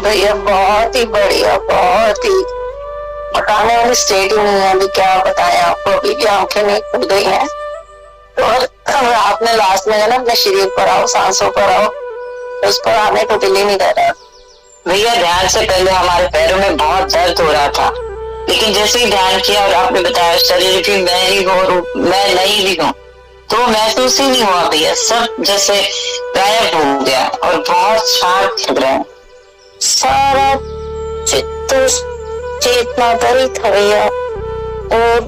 भैया बहुत ही बढ़िया, बहुत ही बताने वाली स्टेट ही नहीं है। अभी क्या बताएं आपको, अभी भी आंखें नहीं खुल गई हैं। और आपने लास्ट में ना अपने शरीर पर आओ, सांसों पर आओ, उस पर आने को दिल ही नहीं कर रहा। भैया ध्यान से पहले हमारे पैरों में बहुत दर्द हो रहा था, लेकिन जैसे ही ध्यान किया और आपने बताया शरीर भी मैं ही हूँ और मैं नहीं भी हूँ, तो महसूस ही नहीं हुआ भैया। सब जैसे गायब हो गया और बहुत शांत लग रहा है। सारा चित्त चेतना पर ही था भैया, और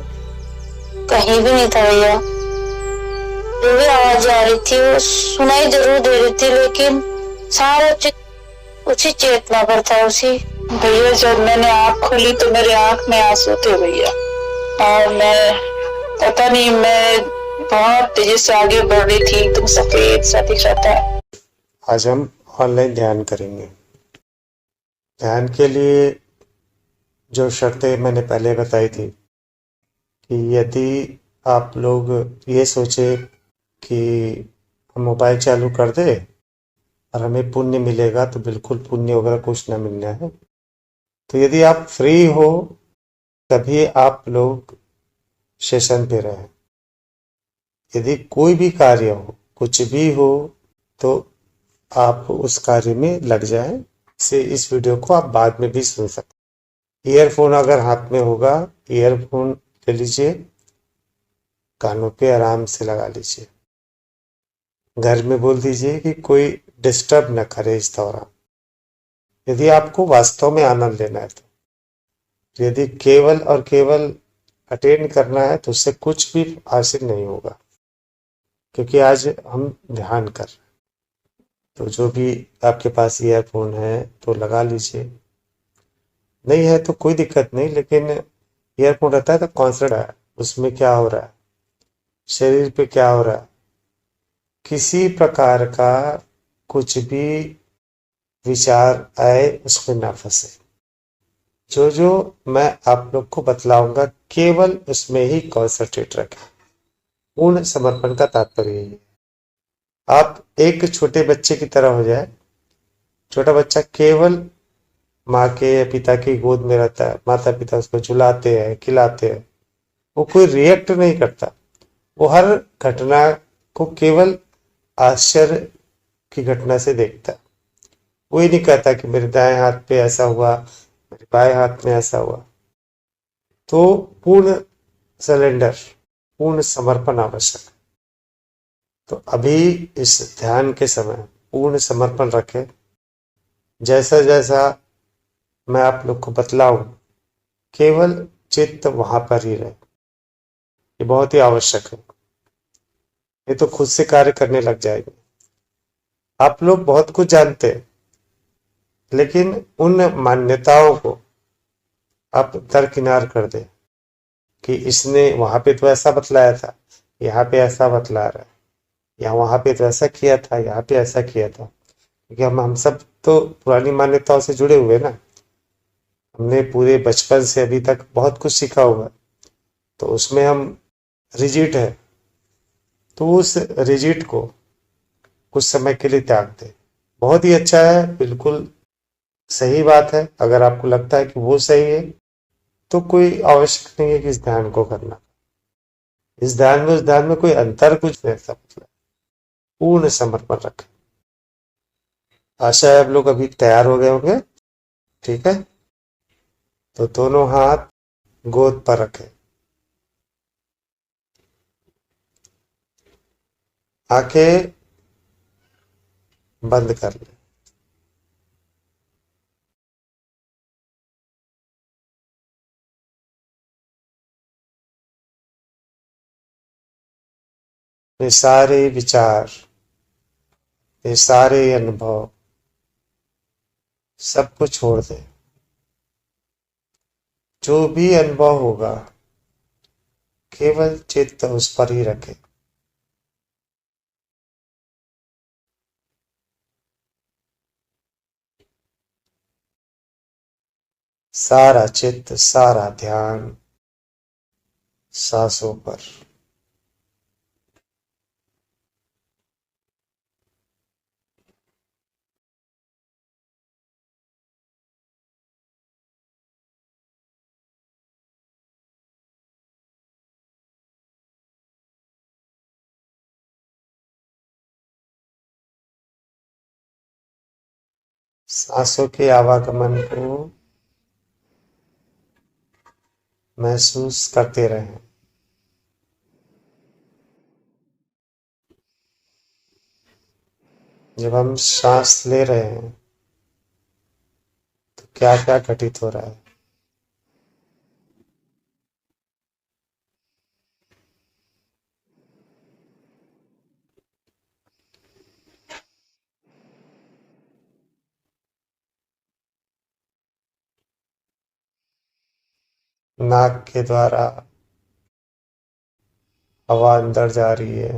कहीं भी नहीं था भैया। जो भी आवाज आ रही थी वो सुनाई जरूर दे रही थी, लेकिन सारा चित्त उसी चेतना पर था, उसी। भैया जब मैंने आँख खोली तो मेरे आँख में आंसू थे भैया, और मैं पता नहीं, मैं बहुत तेजी से आगे बढ़ रही थी, एकदम सफेद सा दिख रहा था। आज हम ऑनलाइन ध्यान करेंगे। ध्यान के लिए जो शर्तें मैंने पहले बताई थी कि यदि आप लोग ये सोचे कि हम मोबाइल चालू कर दे और हमें पुण्य मिलेगा, तो बिल्कुल पुण्य वगैरह कुछ ना मिलना है। तो यदि आप फ्री हो तभी आप लोग सेशन पे रहें। यदि कोई भी कार्य हो, कुछ भी हो, तो आप उस कार्य में लग जाएं। से इस वीडियो को आप बाद में भी सुन सकते। ईयरफोन अगर हाथ में होगा, ईयरफोन ले लीजिए, कानों पे आराम से लगा लीजिए। घर में बोल दीजिए कि कोई डिस्टर्ब न करे इस दौरान, यदि आपको वास्तव में आनंद लेना है तो। यदि केवल और केवल अटेंड करना है तो उससे कुछ भी हासिल नहीं होगा, क्योंकि आज हम ध्यान कर रहे हैं। तो जो भी आपके पास ईयरफोन है तो लगा लीजिए, नहीं है तो कोई दिक्कत नहीं, लेकिन ईयरफोन रहता है तो कॉन्सेंट्रेट है उसमें क्या हो रहा है, शरीर पे क्या हो रहा है। किसी प्रकार का कुछ भी विचार आए उसमें ना फंसे। जो जो मैं आप लोग को बतलाऊंगा केवल उसमें ही कॉन्सेंट्रेट रखें। पूर्ण समर्पण का तात्पर्य यही है। आप एक छोटे बच्चे की तरह हो जाए। छोटा बच्चा केवल माँ के या पिता की गोद में रहता है, माता पिता उसको झुलाते हैं, खिलाते हैं, वो कोई रिएक्ट नहीं करता। वो हर घटना को केवल आश्चर्य की घटना से देखता है। वो ही नहीं कहता कि मेरे दाएं हाथ पे ऐसा हुआ, मेरे बाएं हाथ में ऐसा हुआ। तो पूर्ण सरेंडर, पूर्ण समर्पण आवश्यक है। तो अभी इस ध्यान के समय पूर्ण समर्पण रखें। जैसा जैसा मैं आप लोग को बतलाऊं, केवल चित्त वहां पर ही रहे। ये बहुत ही आवश्यक है, ये तो खुद से कार्य करने लग जाएंगे। आप लोग बहुत कुछ जानते हैं, लेकिन उन मान्यताओं को आप दरकिनार कर दें कि इसने वहां पे तो ऐसा बतलाया था, यहाँ पे ऐसा बतला रहा है, या वहां पे तो ऐसा किया था, यहाँ पे ऐसा किया था। क्योंकि हम सब तो पुरानी मान्यताओं से जुड़े हुए ना। हमने पूरे बचपन से अभी तक बहुत कुछ सीखा हुआ है, तो उसमें हम रिजिड है। तो उस रिजिड को कुछ समय के लिए त्याग दे। बहुत ही अच्छा है, बिल्कुल सही बात है। अगर आपको लगता है कि वो सही है तो कोई आवश्यक नहीं है कि इस ध्यान को करना। इस ध्यान में उस ध्यान में कोई अंतर कुछ नहीं था। मतलब पूर्ण समर्पण रखें। आशा है आप लोग अभी तैयार हो गए होंगे। ठीक है, तो दोनों हाथ गोद पर रखें, आंखें बंद कर लें। ये सारे विचार, ये सारे अनुभव सबको छोड़ दें। जो भी अनुभव होगा केवल चित्त उस पर ही रखें। सारा चित्त, सारा ध्यान सांसों पर। सांसों के आवागमन को महसूस करते रहें। जब हम सांस ले रहे हैं तो क्या क्या घटित हो रहा है। नाक के द्वारा हवा अंदर जा रही है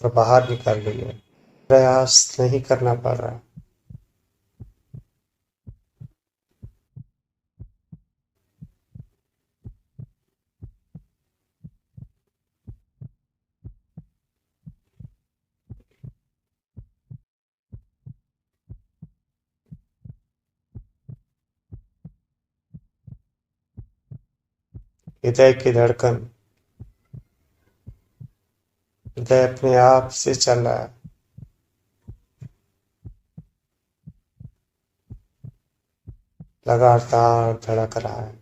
और बाहर निकल रही है। प्रयास नहीं करना पड़ रहा। हृदय की धड़कन, हृदय अपने आप से चल रहा है। लगातार धड़क रहा है।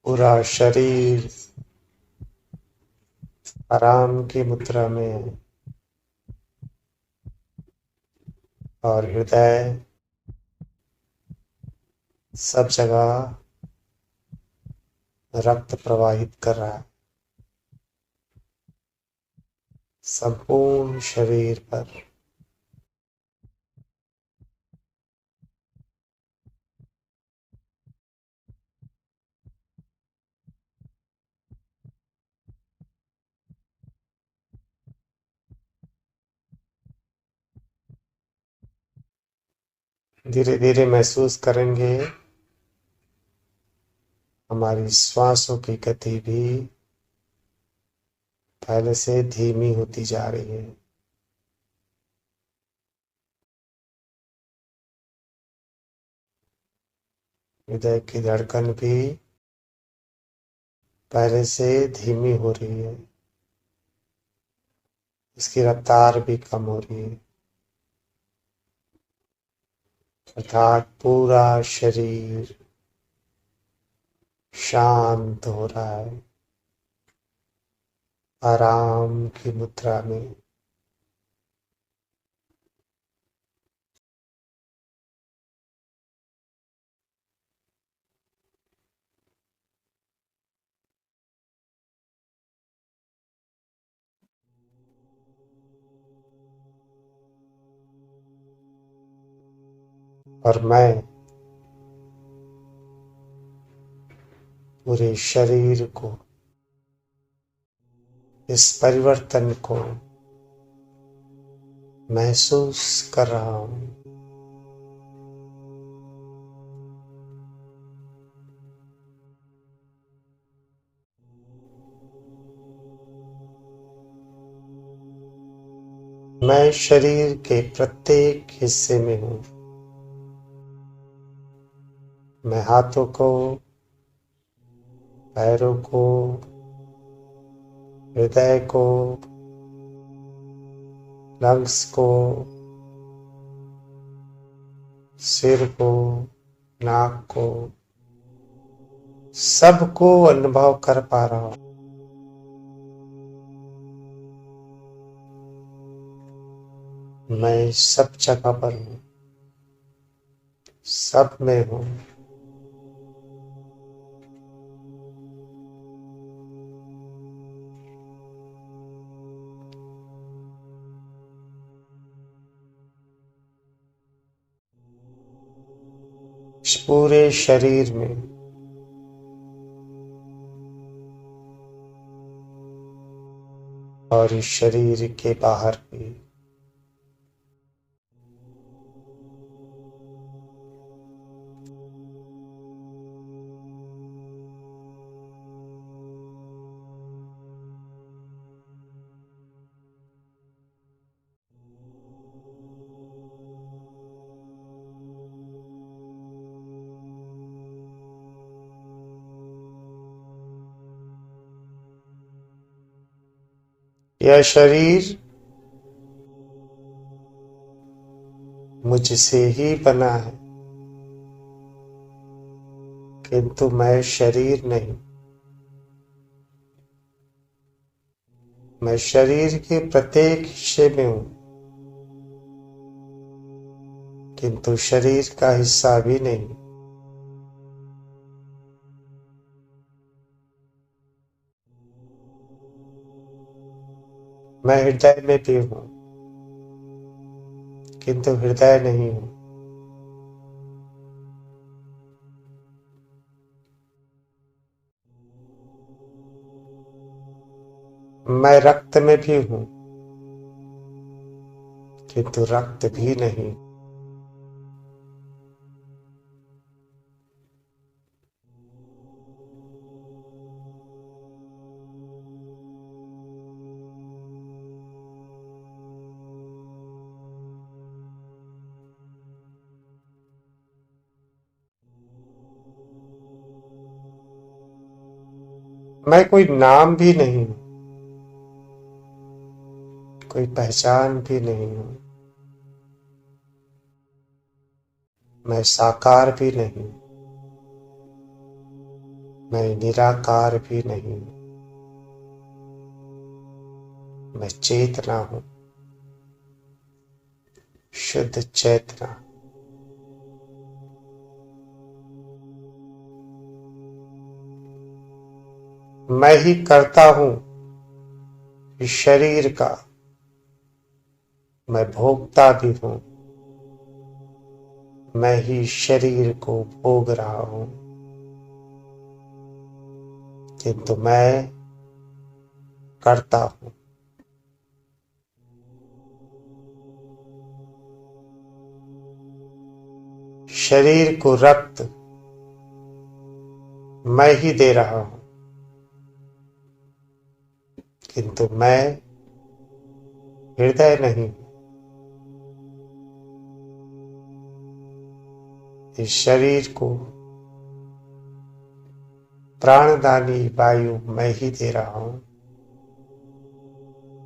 पूरा शरीर आराम की मुद्रा में है और हृदय सब जगह रक्त प्रवाहित कर रहा है, संपूर्ण शरीर पर। धीरे धीरे महसूस करेंगे हमारी श्वासों की गति भी पहले से धीमी होती जा रही है। हृदय की धड़कन भी पहले से धीमी हो रही है, इसकी रफ्तार भी कम हो रही है। अर्थात पूरा शरीर शांत हो रहा है, आराम की मुद्रा में। और मैं पूरे शरीर को, इस परिवर्तन को महसूस कर रहा हूं। मैं शरीर के प्रत्येक हिस्से में हूं। मैं हाथों को, पैरों को, हृदय को, लंग्स को, सिर को, नाक को, सबको अनुभव कर पा रहा हूं। मैं सब जगह पर हूं, सब में हूं। इस पूरे शरीर में और इस शरीर के बाहर भी यह शरीर मुझसे ही बना है, किंतु मैं शरीर नहीं। मैं शरीर के प्रत्येक हिस्से में हूं, किंतु शरीर का हिस्सा भी नहीं। मैं हृदय में भी हूं, किंतु हृदय नहीं हूं। मैं रक्त में भी हूं, किंतु रक्त भी नहीं। मैं कोई नाम भी नहीं हूं, कोई पहचान भी नहीं हूं। मैं साकार भी नहीं, मैं निराकार भी नहीं। मैं चेतना हूं, शुद्ध चेतना। मैं ही करता हूं इस शरीर का। मैं भोगता भी हूं, मैं ही शरीर को भोग रहा हूं, किंतु मैं करता हूं। शरीर को रक्त मैं ही दे रहा हूं, किंतु मैं हृदय नहीं। इस शरीर को प्राणदानी वायु मैं ही दे रहा हूं,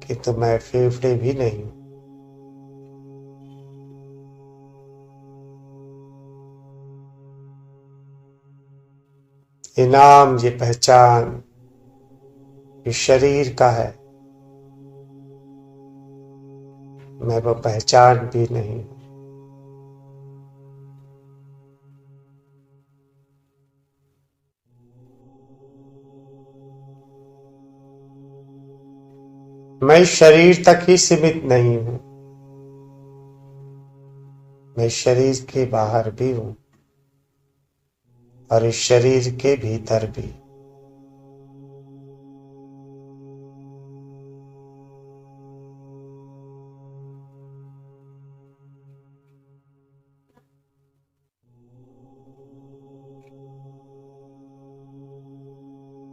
किंतु मैं फेफड़े भी नहीं। इनाम, ये पहचान इस शरीर का है। मैं वो पहचान भी नहीं। मैं शरीर तक ही सीमित नहीं हूं, मैं शरीर के बाहर भी हूं और इस शरीर के भीतर भी।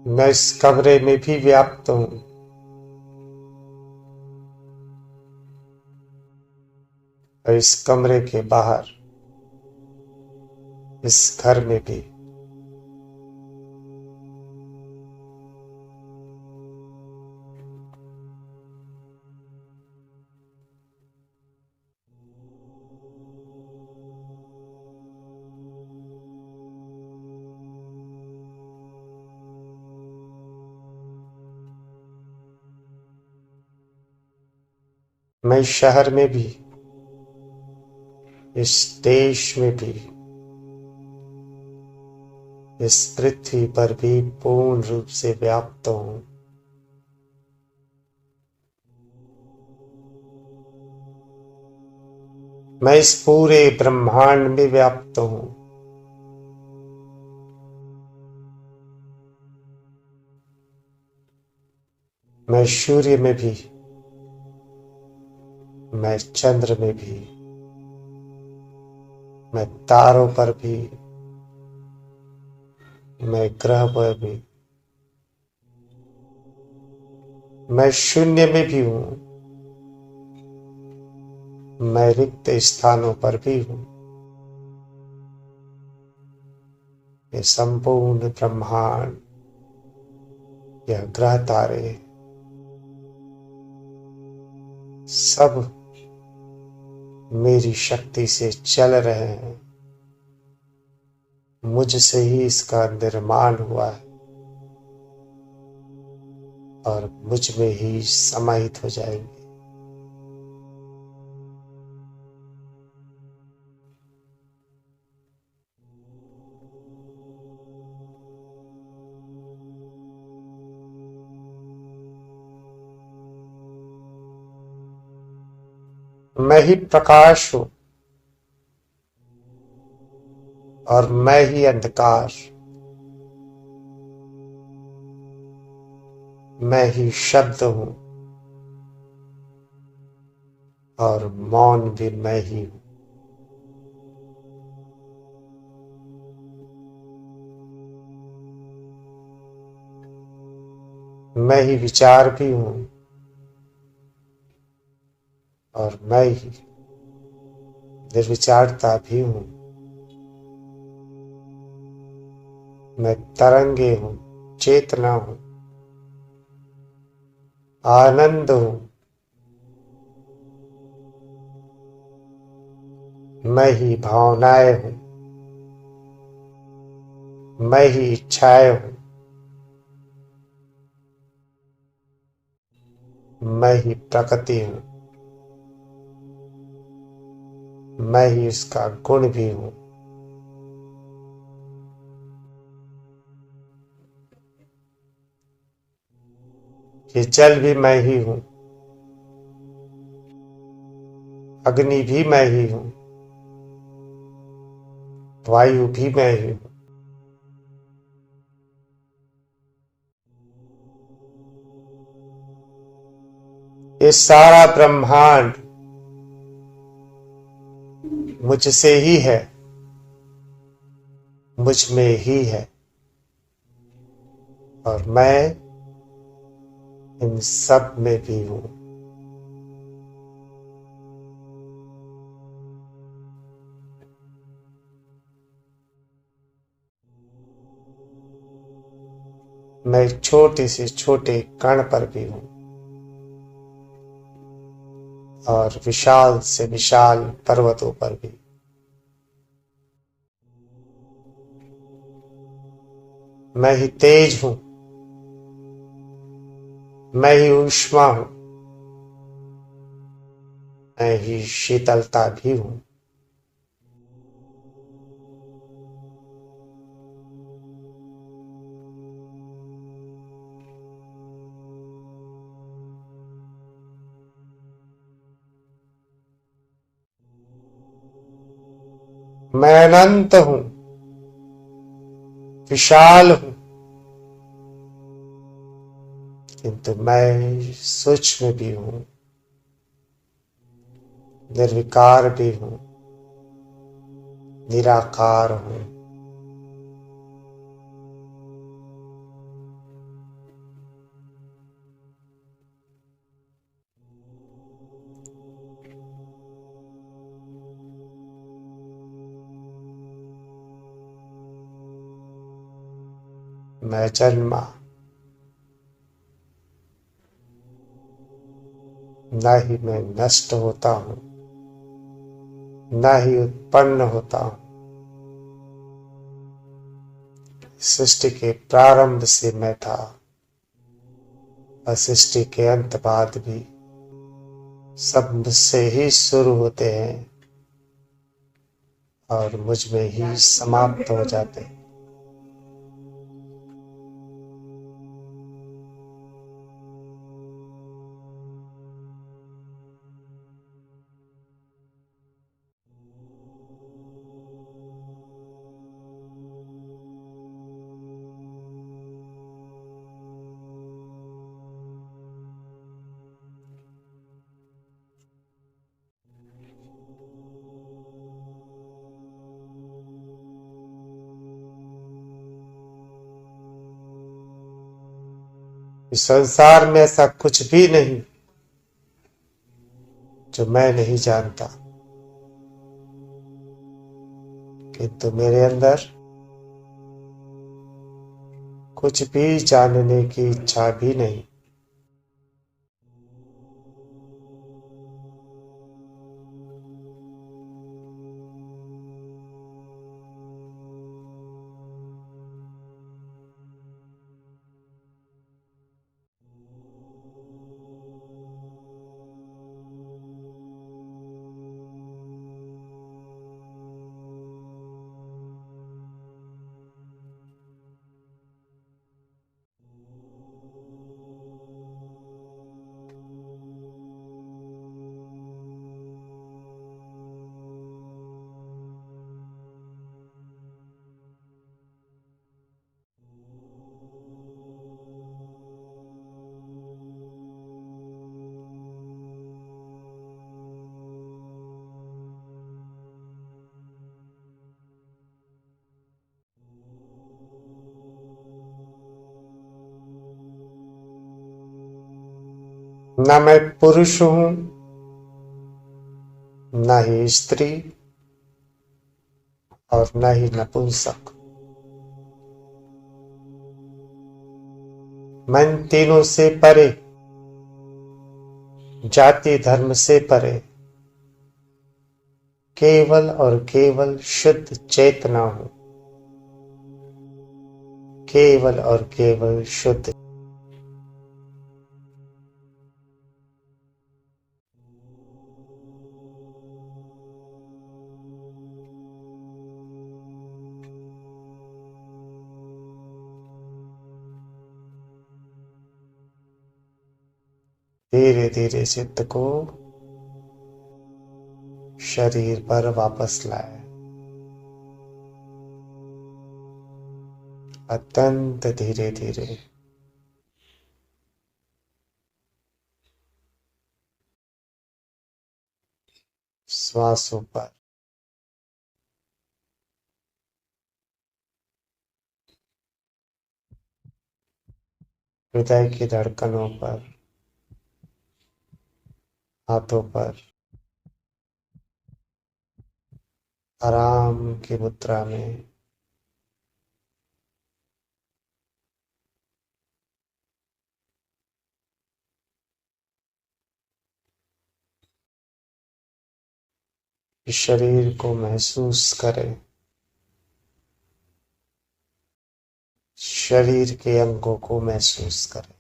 मैं इस कमरे में भी व्याप्त हूं, और इस कमरे के बाहर, इस घर में भी। मैं इस शहर में भी, इस देश में भी, इस पृथ्वी पर भी पूर्ण रूप से व्याप्त हूं। मैं इस पूरे ब्रह्मांड में व्याप्त हूं। मैं सूर्य में भी, मैं चंद्र में भी, मैं तारों पर भी, मैं ग्रह पर भी, मैं शून्य में भी हूं, मैं रिक्त स्थानों पर भी हूं। ये संपूर्ण ब्रह्मांड, यह ग्रह तारे, सब मेरी शक्ति से चल रहे हैं। मुझसे ही इसका निर्माण हुआ है और मुझ में ही समाहित हो जाएंगे। मैं ही प्रकाश हूं और मैं ही अंधकार। मैं ही शब्द हूं और मौन भी मैं ही हूं। मैं ही विचार भी हूं और मैं ही निर्विचारता भी हूं। मैं तरंगे हूं, चेतना हूं, आनंद हूं। मैं ही भावनाएं हूं, मैं ही इच्छाएं हूं, मैं ही प्रकृति हूं, मैं ही उसका गुण भी हूं। ये जल भी मैं ही हूं, अग्नि भी मैं ही हूं, वायु भी मैं ही हूं। ये सारा ब्रह्मांड मुझसे ही है, मुझ में ही है और मैं इन सब में भी हूं। मैं छोटे से छोटे कण पर भी हूं और विशाल से विशाल पर्वतों पर भी। मैं ही तेज हूं, मैं ही ऊष्मा हूं, मैं ही शीतलता भी हूं। मैं अनंत हूं, विशाल हूं, किंतु मैं सूक्ष्म भी हूं, निर्विकार भी हूं, निराकार हूं। मैं जन्मा, न ही मैं नष्ट होता हूं, न ही उत्पन्न होता हूं। सृष्टि के प्रारंभ से मैं था और सृष्टि के अंत बाद भी सब मुझसे ही शुरू होते हैं और मुझ में ही समाप्त हो जाते हैं। इस संसार में ऐसा कुछ भी नहीं जो मैं नहीं जानता, किंतु मेरे अंदर कुछ भी जानने की इच्छा भी नहीं। ना मैं पुरुष हूं, ना ही स्त्री और ना ही नपुंसक। मैं तीनों से परे, जाति धर्म से परे, केवल और केवल शुद्ध चेतना हूं, केवल और केवल शुद्ध। धीरे धीरे चित्त को शरीर पर वापस लाए, अत्यंत धीरे धीरे। श्वासों पर, हृदय की धड़कनों पर, हाथों पर आराम की मुद्रा में इस शरीर को महसूस करें, शरीर के अंगों को महसूस करें।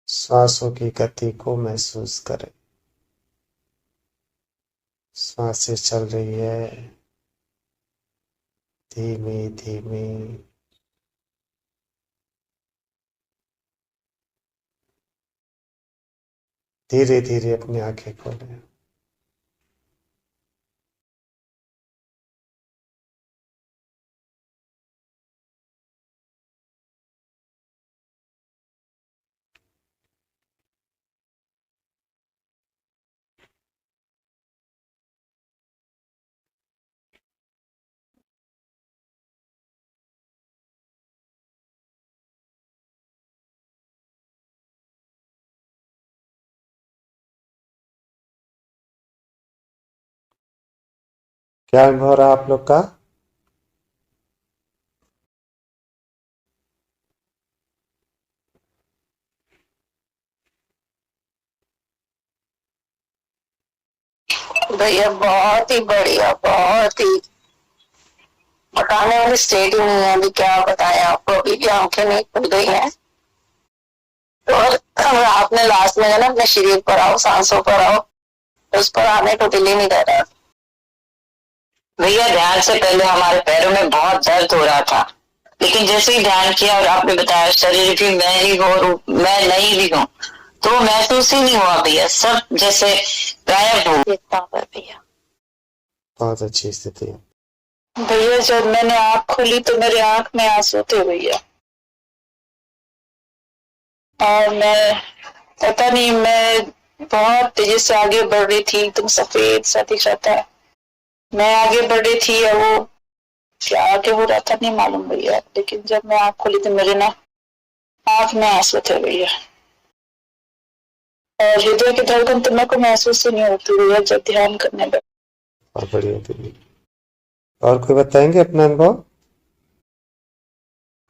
श्वासों की गति को महसूस करें। सांसें चल रही है धीमी धीमी। धीरे धीरे अपनी आंखें खोलें। क्या अनुभव हो रहा है आप लोग का? भैया बहुत ही बढ़िया, बहुत ही बताने वाली स्टेट ही नहीं है। अभी क्या बताएं आपको, अभी भी आंखें नहीं खुल गई हैं। और आपने लास्ट में ना अपने शरीर पर आओ, सांसों पर आओ, उस पर आने को दिल ही नहीं कर रहा। भैया ध्यान से पहले हमारे पैरों में बहुत दर्द हो रहा था, लेकिन जैसे ही ध्यान किया और आपने बताया शरीर भी मैं ही हूँ और मैं नहीं भी हूँ, तो महसूस ही नहीं हुआ भैया, सब जैसे गायब हो गया भैया। बहुत अच्छी स्थिति है भैया जब मैंने आँख खोली तो मेरे आँख में आंसू थे भैया, और मैं पता नहीं, मैं बहुत तेजी से आगे बढ़ रही थी, एकदम सफेद सा दिख रहा था। मैं आगे बढ़ रही थी और वो क्या आगे हो रहा था नहीं मालूम भैया, लेकिन जब मैं आँख खोली तो मेरे ना आँख में आंसू थे भैया। और हृदय की धड़कन तो मेरे को महसूस ही नहीं होती भैया जब ध्यान करने लगे। बहुत बढ़िया दीदी। और कोई बताएंगे अपना अनुभव?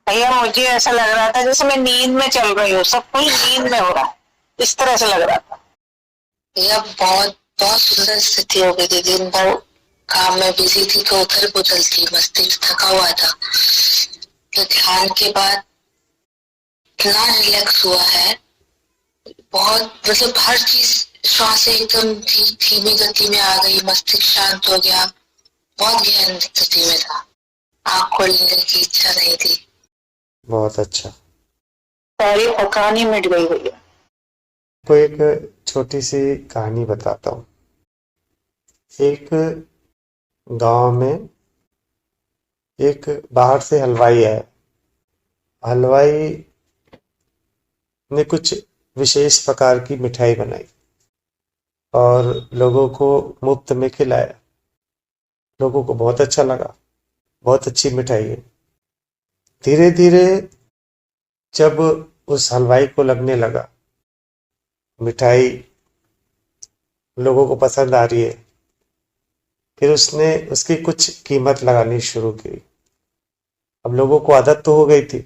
भैया मुझे ऐसा लग रहा था जैसे मैं नींद में चल रही हूँ, सब कुछ नींद में हो रहा है, इस तरह से लग रहा था भैया। बहुत बहुत सुंदर स्थिति हो गई थी। दिन भर काम में बिजी थी तो उथल पुथल थी, मस्तिष्क थका हुआ था, तो ध्यान के बाद इतना रिलैक्स हुआ है, बहुत मतलब हर चीज, श्वासें एकदम धीमी गति में आ गई, मस्तिष्क शांत हो गया, बहुत गहन स्थिति में था, आँख खोलने की इच्छा नहीं थी। बहुत अच्छा। सारी कहानी मिट गई भैया। को एक छोटी सी कहानी बताता हूँ। एक गांव में एक बाहर से हलवाई आया। हलवाई ने कुछ विशेष प्रकार की मिठाई बनाई और लोगों को मुफ्त में खिलाया। लोगों को बहुत अच्छा लगा, बहुत अच्छी मिठाई है। धीरे धीरे जब उस हलवाई को लगने लगा मिठाई लोगों को पसंद आ रही है, फिर उसने उसकी कुछ कीमत लगानी शुरू की। अब लोगों को आदत तो हो गई थी,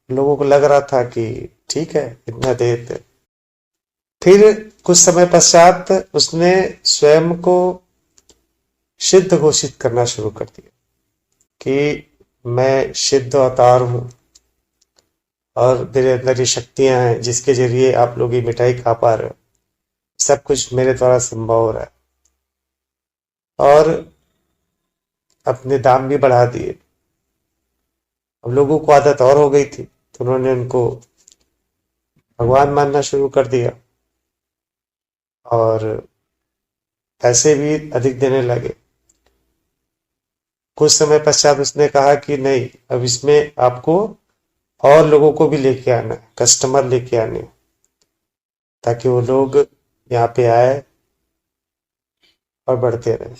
लोगों को लग रहा था कि ठीक है इतना देते। फिर कुछ समय पश्चात उसने स्वयं को सिद्ध घोषित करना शुरू कर दिया कि मैं सिद्ध अवतार हूं और मेरे अंदर ये शक्तियां हैं जिसके जरिए आप लोग ये मिठाई खा पा रहे हो। सब कुछ मेरे द्वारा संभव हो रहा है। और अपने दाम भी बढ़ा दिए। अब लोगों को आदत और हो गई थी तो उन्होंने उनको भगवान मानना शुरू कर दिया और पैसे भी अधिक देने लगे। कुछ समय पश्चात उसने कहा कि नहीं, अब इसमें आपको और लोगों को भी लेके आना है, कस्टमर लेके आने, ताकि वो लोग यहाँ पे आए और बढ़ते रहे।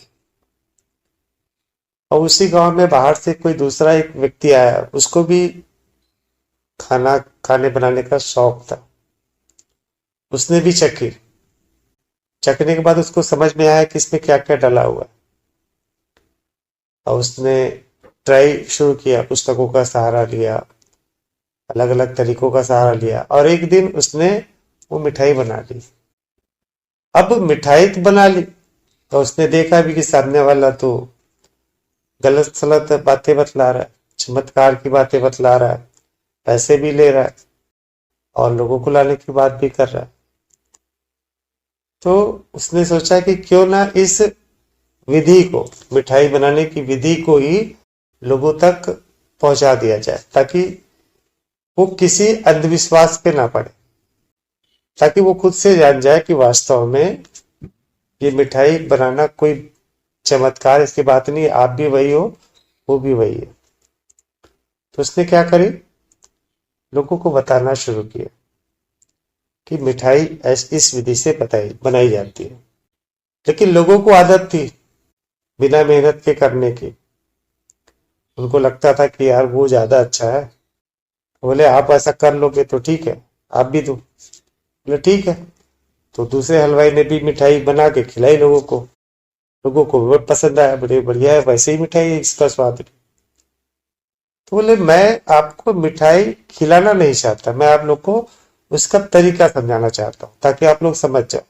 और उसी गांव में बाहर से कोई दूसरा एक व्यक्ति आया, उसको भी खाना खाने बनाने का शौक था। उसने भी चखने के बाद उसको समझ में आया कि इसमें क्या क्या डला हुआ है। और उसने ट्राई शुरू किया, पुस्तकों का सहारा लिया, अलग अलग तरीकों का सहारा लिया और एक दिन उसने वो मिठाई बना ली। अब मिठाई तो बना ली तो उसने देखा भी कि सामने वाला तो गलत सलत बातें बतला रहा है, चमत्कार की बातें बतला रहा है, पैसे भी ले रहा है और लोगों को लाने की बात भी कर रहा है। तो उसने सोचा कि क्यों ना इस विधि को, मिठाई बनाने की विधि को ही लोगों तक पहुंचा दिया जाए, ताकि वो किसी अंधविश्वास पे ना पड़े, ताकि वो खुद से जान जाए कि वास्तव में ये मिठाई बनाना कोई चमत्कार इसकी बात नहीं, आप भी वही हो, वो भी वही है। तो उसने क्या करी, लोगों को बताना शुरू किया कि मिठाई इस विधि से बनाई जाती है। लेकिन लोगों को आदत थी बिना मेहनत के करने की। उनको लगता था कि यार वो ज्यादा अच्छा है। बोले आप ऐसा कर लोगे तो ठीक है, आप भी दो। बोले ठीक है। तो दूसरे हलवाई ने भी मिठाई बना के खिलाई लोगों को। लोगों को बहुत पसंद आया, बड़े बढ़िया है, वैसे ही मिठाई है, इसका स्वाद नहीं। तो बोले मैं आपको मिठाई खिलाना नहीं चाहता, मैं आप लोग को उसका तरीका समझाना चाहता हूँ ताकि आप लोग समझ जाओ।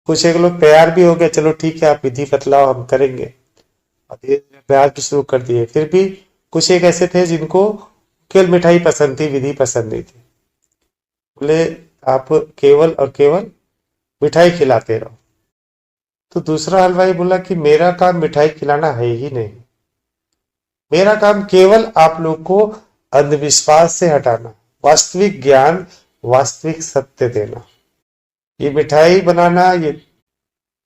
कुछ एक लोग तैयार भी हो गए, चलो ठीक है आप विधि बतलाओ हम करेंगे, और धीरे धीरे प्रयास भी शुरू कर दिए। फिर भी कुछ एक ऐसे थे जिनको केवल मिठाई पसंद थी, विधि पसंद नहीं थी। बोले आप केवल और केवल मिठाई खिलाते रहो। तो दूसरा हलवाई बोला कि मेरा काम मिठाई खिलाना है ही नहीं, मेरा काम केवल आप लोग को अंधविश्वास से हटाना, वास्तविक ज्ञान, वास्तविक सत्य देना। ये मिठाई बनाना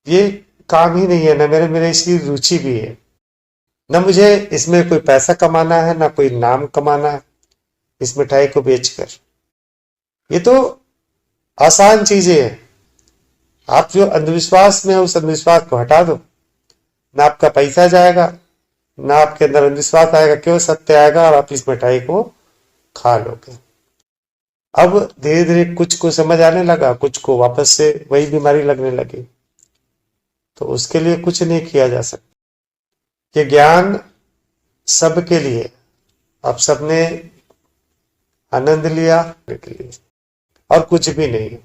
ये काम ही नहीं है ना, मेरे इसकी रुचि भी है ना, मुझे इसमें कोई पैसा कमाना है ना कोई नाम कमाना है इस मिठाई को बेचकर। ये तो आसान चीजें हैं। आप जो अंधविश्वास में है उस अंधविश्वास को हटा दो, ना आपका पैसा जाएगा ना आपके अंदर अंधविश्वास आएगा, केवल सत्य आएगा और आप इस मिठाई को खा लोगे। अब धीरे धीरे कुछ को समझ आने लगा, कुछ को वापस से वही बीमारी लगने लगी। तो उसके लिए कुछ नहीं किया जा सकता। ये ज्ञान सबके लिए, आप सबने आनंद लिया के लिए और कुछ भी नहीं।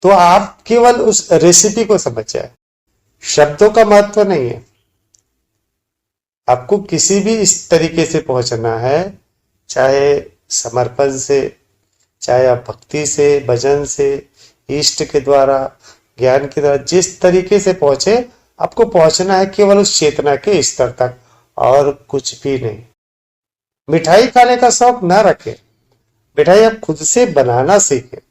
तो आप केवल उस रेसिपी को समझ जाए, शब्दों का महत्व नहीं है। आपको किसी भी इस तरीके से पहुंचना है, चाहे समर्पण से, चाहे आप भक्ति से, भजन से, इष्ट के द्वारा, ज्ञान के द्वारा, जिस तरीके से पहुंचे आपको पहुंचना है केवल उस चेतना के स्तर तक और कुछ भी नहीं। मिठाई खाने का शौक ना रखें, बेटा ये आप खुद से बनाना सीखे,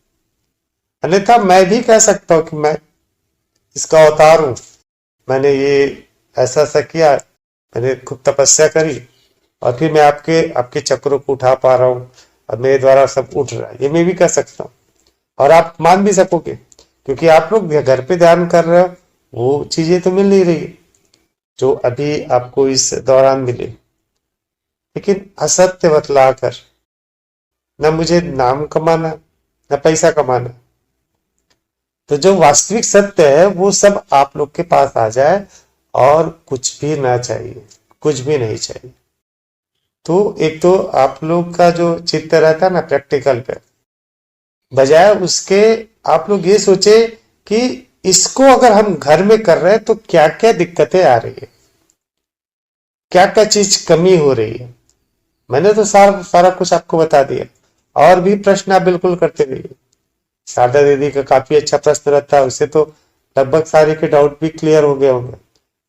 अन्यथा मैं भी कह सकता हूं कि मैं इसका अवतार हूं, मैंने ये ऐसा ऐसा किया, मैंने खूब तपस्या करी और फिर मैं आपके चक्रों को उठा पा रहा हूं और मेरे द्वारा सब उठ रहा है, ये मैं भी कह सकता हूं। और आप मान भी सकोगे क्योंकि आप लोग घर पे ध्यान कर रहे हो, वो चीजें तो मिल नहीं रही जो अभी आपको इस दौरान मिले। लेकिन असत्य बतलाकर न मुझे नाम कमाना न पैसा कमाना, तो जो वास्तविक सत्य है वो सब आप लोग के पास आ जाए और कुछ भी ना चाहिए, कुछ भी नहीं चाहिए। तो एक तो आप लोग का जो चित्त रहता है ना प्रैक्टिकल पे, बजाय उसके आप लोग ये सोचे कि इसको अगर हम घर में कर रहे हैं तो क्या क्या दिक्कतें आ रही है, क्या क्या चीज कमी हो रही है। मैंने तो सारा कुछ आपको बता दिया। और भी प्रश्न आप बिल्कुल करते रहिए। शारदा दीदी का काफी अच्छा प्रश्न रहता है, उससे तो लगभग सारे के डाउट भी क्लियर हो गए होंगे,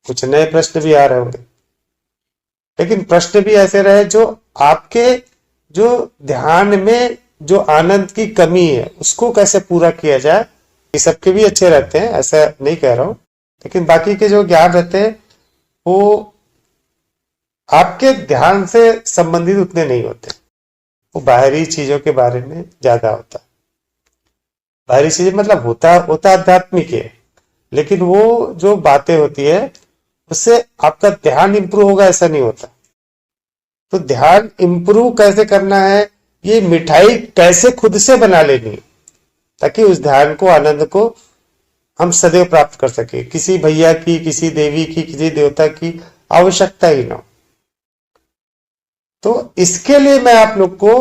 कुछ नए प्रश्न भी आ रहे होंगे। लेकिन प्रश्न भी ऐसे रहे जो आपके जो ध्यान में जो आनंद की कमी है उसको कैसे पूरा किया जाए। ये सबके भी अच्छे रहते हैं, ऐसा नहीं कह रहा हूं, लेकिन बाकी के जो ज्ञान रहते हैं वो आपके ध्यान से संबंधित उतने नहीं होते, वो बाहरी चीजों के बारे में ज्यादा होता है। बाहरी चीजें मतलब होता आध्यात्मिक है, लेकिन वो जो बातें होती है उससे आपका ध्यान इंप्रूव होगा ऐसा नहीं होता। तो ध्यान इंप्रूव कैसे करना है, ये मिठाई कैसे खुद से बना लेनी है ताकि उस ध्यान को, आनंद को हम सदैव प्राप्त कर सके, किसी भैया की, किसी देवी की, किसी देवता की आवश्यकता ही ना हो। तो इसके लिए मैं आप लोग को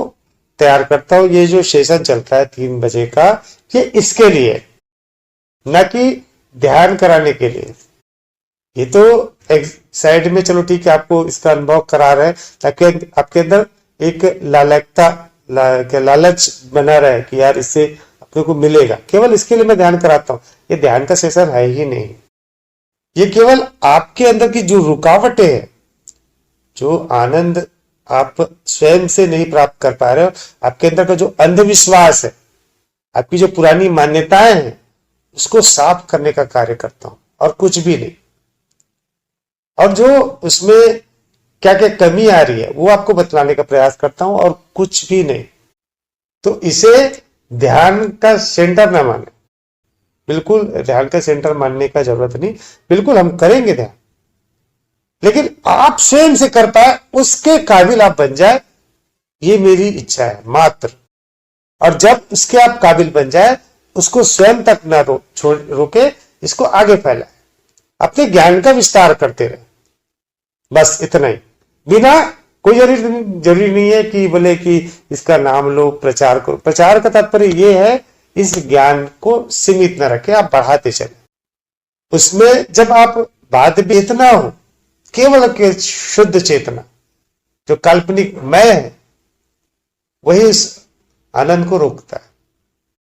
तैयार करता हूं। ये जो सेशन चलता है 3 बजे का, ये इसके लिए, न कि ध्यान कराने के लिए। ये तो एक साइड में चलो ठीक है, आपको इसका अनुभव करा रहे हैं ताकि आपके अंदर एक लालच बना रहे कि यार इससे अपने को मिलेगा, केवल इसके लिए मैं ध्यान कराता हूं। ये ध्यान का सेशन है ही नहीं, ये केवल आपके अंदर की जो रुकावटें हैं, जो आनंद आप स्वयं से नहीं प्राप्त कर पा रहे हो, आपके अंदर का जो अंधविश्वास है, आपकी जो पुरानी मान्यताएं हैं, उसको साफ करने का कार्य करता हूं और कुछ भी नहीं। और जो उसमें क्या क्या कमी आ रही है वो आपको बतलाने का प्रयास करता हूं और कुछ भी नहीं। तो इसे ध्यान का सेंटर ना माने, बिल्कुल ध्यान का सेंटर मानने का जरूरत नहीं। बिल्कुल हम करेंगे ध्यान, लेकिन आप स्वयं से कर पाए उसके काबिल आप बन जाए, ये मेरी इच्छा है मात्र। और जब उसके आप काबिल बन जाए, उसको स्वयं तक ना रोके, इसको आगे फैलाए, अपने ज्ञान का विस्तार करते रहे, बस इतना ही। बिना कोई जरूरी नहीं है कि बोले कि इसका नाम लो, प्रचार करो। प्रचार का तात्पर्य यह है इस ज्ञान को सीमित न रखे, आप बढ़ाते चले। उसमें जब आप बाद में इतना हो, केवल के शुद्ध चेतना, जो काल्पनिक मैं है, वही उस आनंद को रोकता है।